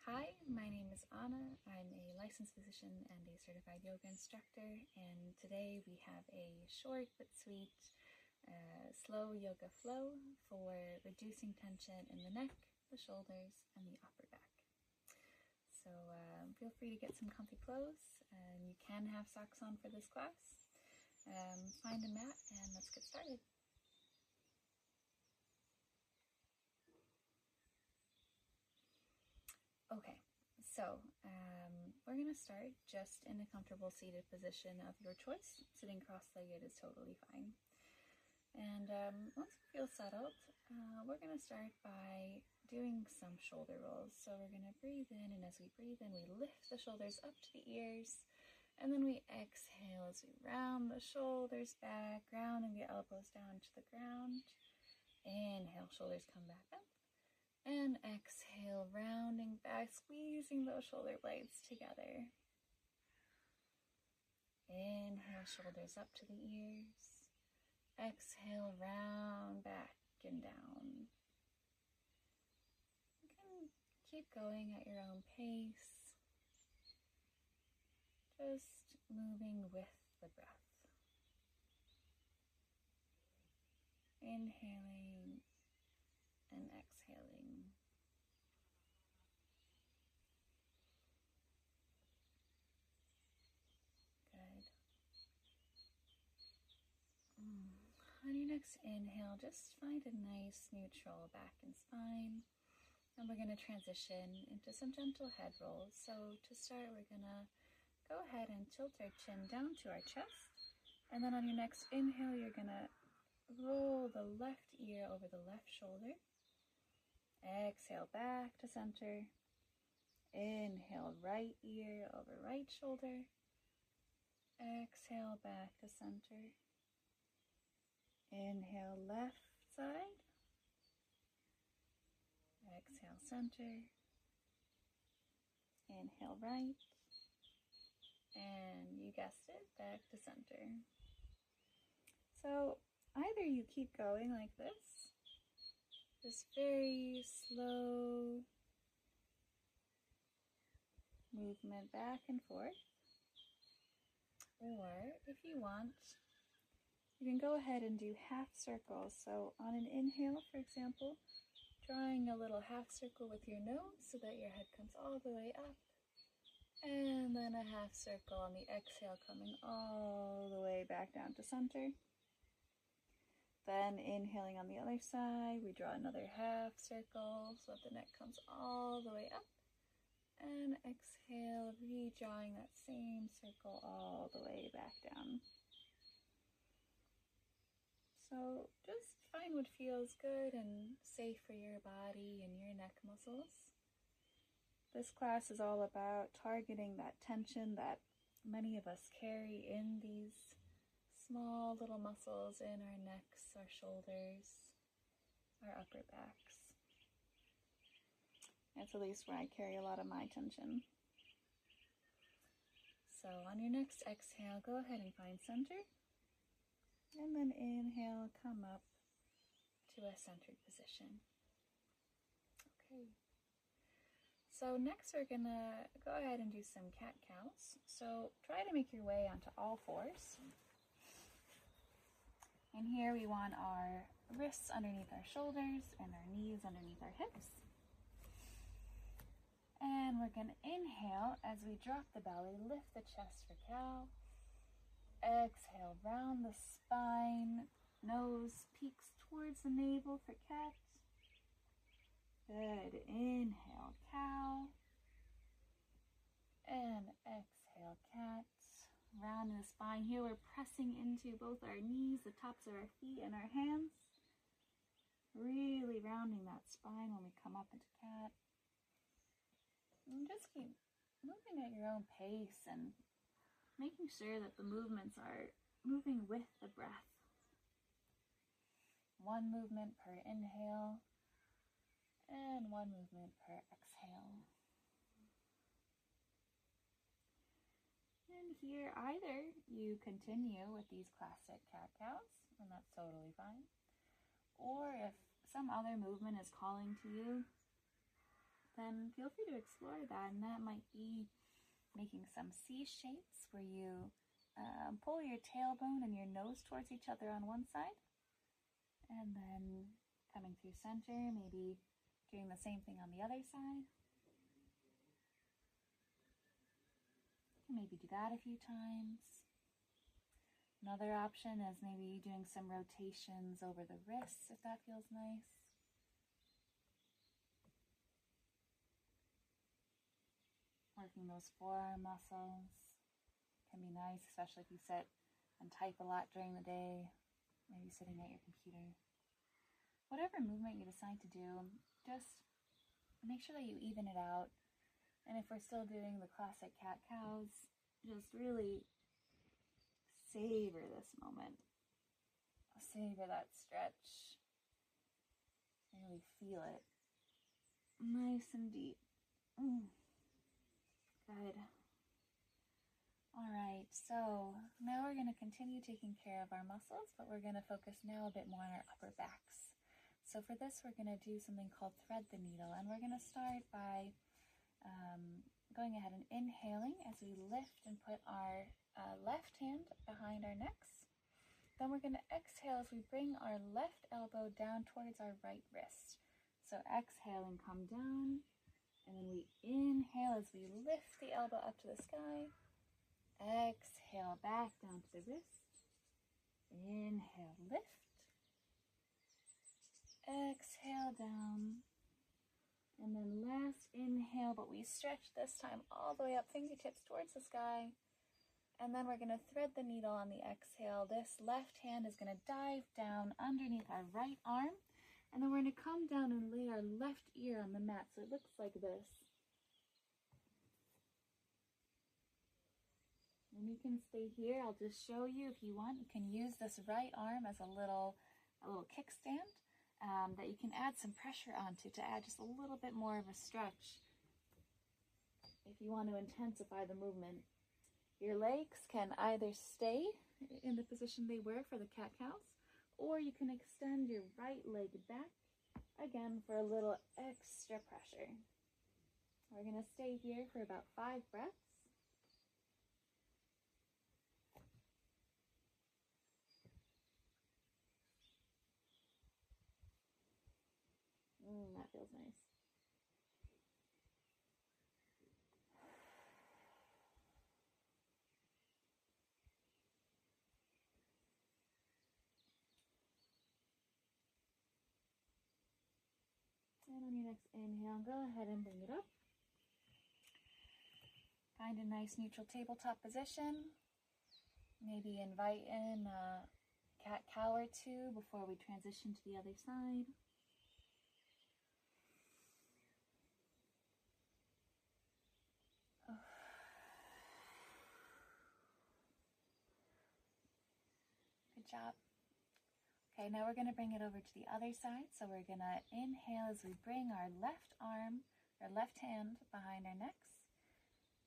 Hi, my name is Anna. I'm a licensed physician and a certified yoga instructor, and today we have a short but sweet, slow yoga flow for reducing tension in the neck, the shoulders, and the upper back. So feel free to get some comfy clothes, and you can have socks on for this class. Find a mat and let's get started. Okay, so we're going to start just in a comfortable seated position of your choice. Sitting cross-legged is totally fine. And once you feel settled, we're going to start by doing some shoulder rolls. So we're going to breathe in, and as we breathe in, we lift the shoulders up to the ears, and then we exhale as we round the shoulders back, grounding the elbows down to the ground. Inhale, shoulders come back up. And exhale, rounding back, squeezing those shoulder blades together. Inhale, shoulders up to the ears. Exhale, round back and down. You can keep going at your own pace, just moving with the breath. Inhaling and exhaling. Good. On your next inhale, just find a nice neutral back and spine. And we're going to transition into some gentle head rolls. So to start, we're going to go ahead and tilt our chin down to our chest. And then on your next inhale, you're going to roll the left ear over the left shoulder. Exhale back to center. Inhale, right ear over right shoulder. Exhale back to center. Inhale, left side. Exhale, center. Inhale, right. And you guessed it, back to center. So either you keep going like this, just very slow movement back and forth. Or if you want, you can go ahead and do half circles. So on an inhale, for example, drawing a little half circle with your nose so that your head comes all the way up. And then a half circle on the exhale coming all the way back down to center. Then inhaling on the other side, we draw another half circle so that the neck comes all the way up. And exhale, redrawing that same circle all the way back down. So just find what feels good and safe for your body and your neck muscles. This class is all about targeting that tension that many of us carry in these small little muscles in our necks, our shoulders, our upper backs. That's at least where I carry a lot of my tension. So on your next exhale, go ahead and find center. And then inhale, come up to a centered position. Okay. So next we're gonna go ahead and do some cat-cows. So try to make your way onto all fours. And here we want our wrists underneath our shoulders and our knees underneath our hips. And we're going to inhale as we drop the belly, lift the chest for cow. Exhale, round the spine, nose peeks towards the navel for cat. Good. Inhale, cow. And exhale, cat. Round the spine. Here we're pressing into both our knees, the tops of our feet, and our hands. Really rounding that spine when we come up into cat. And just keep moving at your own pace and making sure that the movements are moving with the breath. One movement per inhale and one movement per exhale. And here, either you continue with these classic cat-cows, and that's totally fine. Or if some other movement is calling to you, then feel free to explore that. And that might be making some C shapes where you pull your tailbone and your nose towards each other on one side, and then coming through center, maybe doing the same thing on the other side. Maybe do that a few times. Another option is maybe doing some rotations over the wrists if that feels nice. Working those forearm muscles can be nice, especially if you sit and type a lot during the day, maybe sitting at your computer. Whatever movement you decide to do, just make sure that you even it out. And if we're still doing the classic cat-cows, just really savor this moment. Savor that stretch. Really feel it. Nice and deep. Good. Alright, so now we're going to continue taking care of our muscles, but we're going to focus now a bit more on our upper backs. So for this, we're going to do something called thread the needle, and we're going to start by going ahead and inhaling as we lift and put our left hand behind our necks. Then we're going to exhale as we bring our left elbow down towards our right wrist. So exhale and come down, and then we inhale as we lift the elbow up to the sky. Exhale back down to the wrist. Inhale, lift. Exhale down. And then last inhale, but we stretch this time all the way up, fingertips towards the sky. And then we're going to thread the needle on the exhale. This left hand is going to dive down underneath our right arm. And then we're going to come down and lay our left ear on the mat. So it looks like this. And you can stay here. I'll just show you if you want. You can use this right arm as a little kickstand. That you can add some pressure onto to add just a little bit more of a stretch if you want to intensify the movement. Your legs can either stay in the position they were for the cat-cows, or you can extend your right leg back, again, for a little extra pressure. We're going to stay here for about 5 breaths. That feels nice. And on your next inhale, go ahead and bring it up. Find a nice neutral tabletop position. Maybe invite in a cat-cow or two before we transition to the other side. Good job. Okay, now we're going to bring it over to the other side. So we're going to inhale as we bring our left arm, or left hand behind our necks.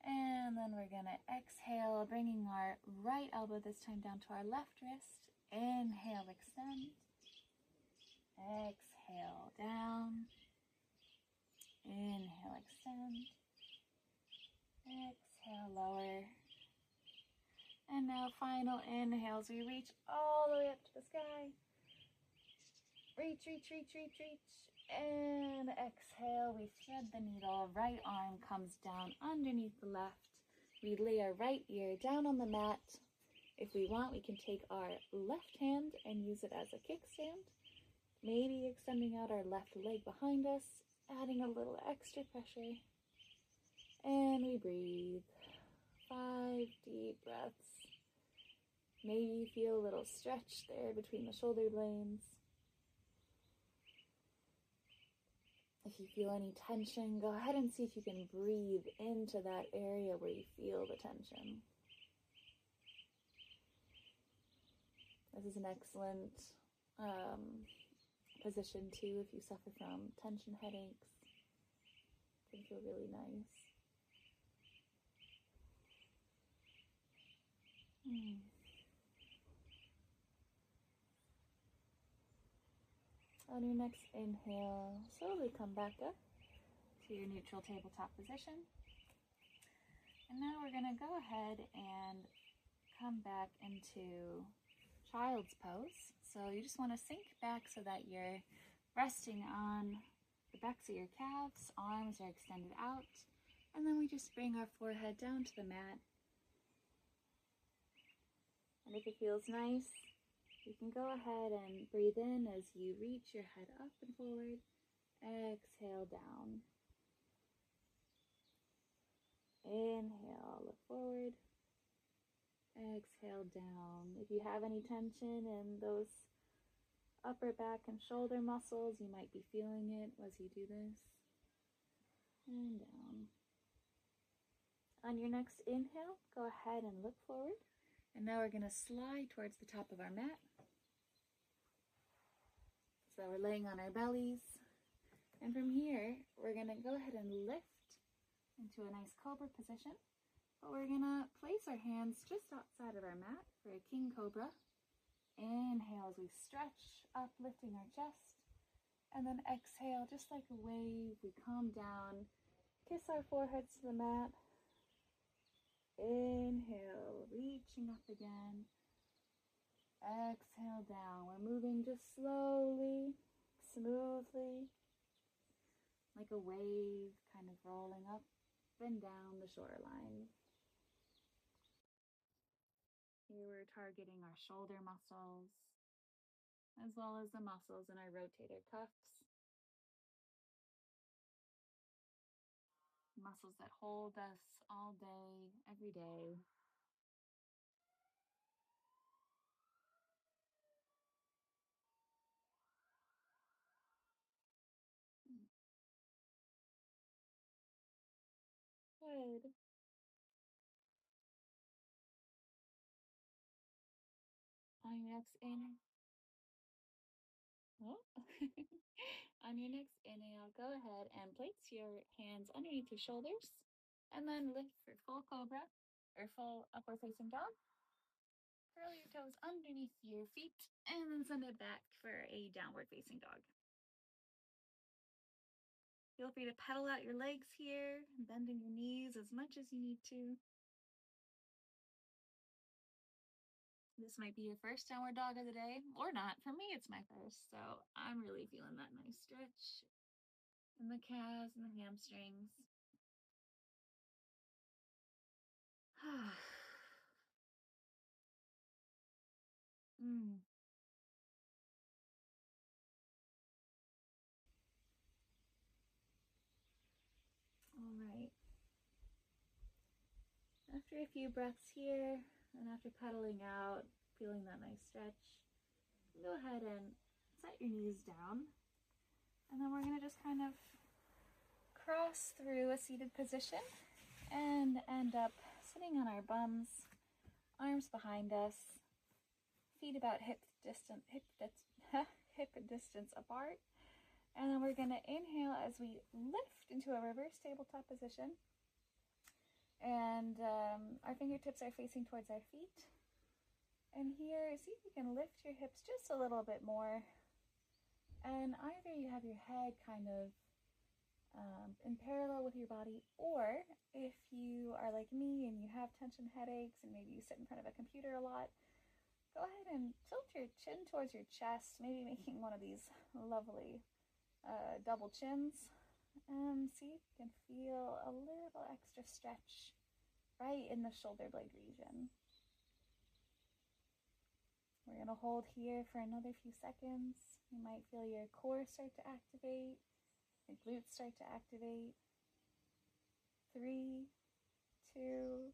And then we're going to exhale, bringing our right elbow this time down to our left wrist. Inhale, extend. Exhale, down. Inhale, extend. Exhale, lower. And now final inhales. We reach all the way up to the sky. Reach, reach, reach, reach, reach. And exhale, we thread the needle. Right arm comes down underneath the left. We lay our right ear down on the mat. If we want, we can take our left hand and use it as a kickstand. Maybe extending out our left leg behind us, adding a little extra pressure. And we breathe. 5 deep breaths. Maybe you feel a little stretch there between the shoulder blades. If you feel any tension, go ahead and see if you can breathe into that area where you feel the tension. This is an excellent position too if you suffer from tension headaches. It can feel really nice. On your next inhale, slowly come back up to your neutral tabletop position. And now we're going to go ahead and come back into child's pose. So you just want to sink back so that you're resting on the backs of your calves, arms are extended out, and then we just bring our forehead down to the mat. And if it feels nice, you can go ahead and breathe in as you reach your head up and forward. Exhale down. Inhale, look forward. Exhale down. If you have any tension in those upper back and shoulder muscles, you might be feeling it as you do this. And down. On your next inhale, go ahead and look forward. And now we're going to slide towards the top of our mat. So we're laying on our bellies. And from here, we're going to go ahead and lift into a nice cobra position. But we're going to place our hands just outside of our mat for a king cobra. Inhale as we stretch up, lifting our chest. And then exhale, just like a wave, we calm down, kiss our foreheads to the mat. Inhale, reaching up again. Exhale down. We're moving just slowly, smoothly, like a wave kind of rolling up and down the shoreline. Here we're targeting our shoulder muscles, as well as the muscles in our rotator cuffs. Muscles that hold us all day, every day. Good. On your next inhale. Oh. On your next inhale, go ahead and place your hands underneath your shoulders and then lift for full cobra or full upward facing dog. Curl your toes underneath your feet and then send it back for a downward facing dog. Feel free to pedal out your legs here, bending your knees as much as you need to. This might be your first downward dog of the day, or not. For me, it's my first, so I'm really feeling that nice stretch in the calves and the hamstrings. All right. After a few breaths here, and after pedaling out, feeling that nice stretch, go ahead and set your knees down. And then we're going to just kind of cross through a seated position and end up sitting on our bums, arms behind us, feet about hip distance apart. And then we're going to inhale as we lift into a reverse tabletop position. And our fingertips are facing towards our feet. And here, see if you can lift your hips just a little bit more. And either you have your head kind of in parallel with your body, or if you are like me and you have tension headaches and maybe you sit in front of a computer a lot, go ahead and tilt your chin towards your chest, maybe making one of these lovely double chins. And see if you can feel a little extra stretch right in the shoulder blade region. We're going to hold here for another few seconds. You might feel your core start to activate, your glutes start to activate. 3, 2,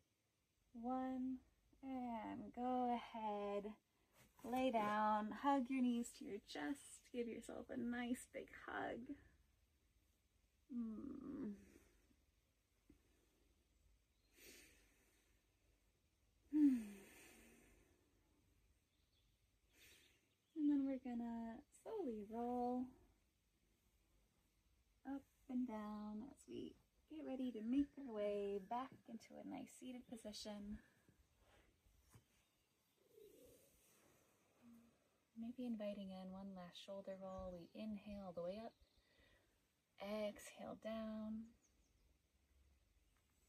1, and go ahead. Lay down, hug your knees to your chest, give yourself a nice big hug. And then we're gonna slowly roll up and down as we get ready to make our way back into a nice seated position. Maybe inviting in one last shoulder roll. We inhale all the way up, exhale down. down.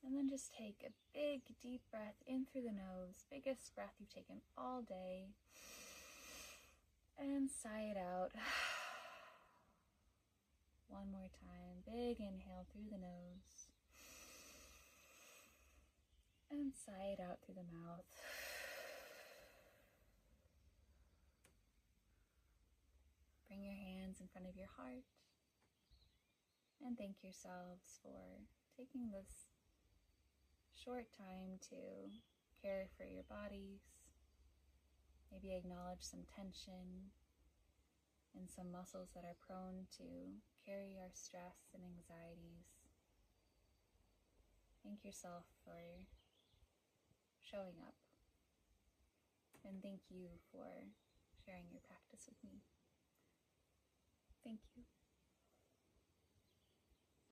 And then just take a big deep breath in through the nose, biggest breath you've taken all day. And sigh it out. One more time, big inhale through the nose. And sigh it out through the mouth. Bring your hands in front of your heart. And thank yourselves for taking this short time to care for your bodies. Maybe acknowledge some tension in some muscles that are prone to carry our stress and anxieties. Thank yourself for showing up. And thank you for sharing your practice with me. Thank you.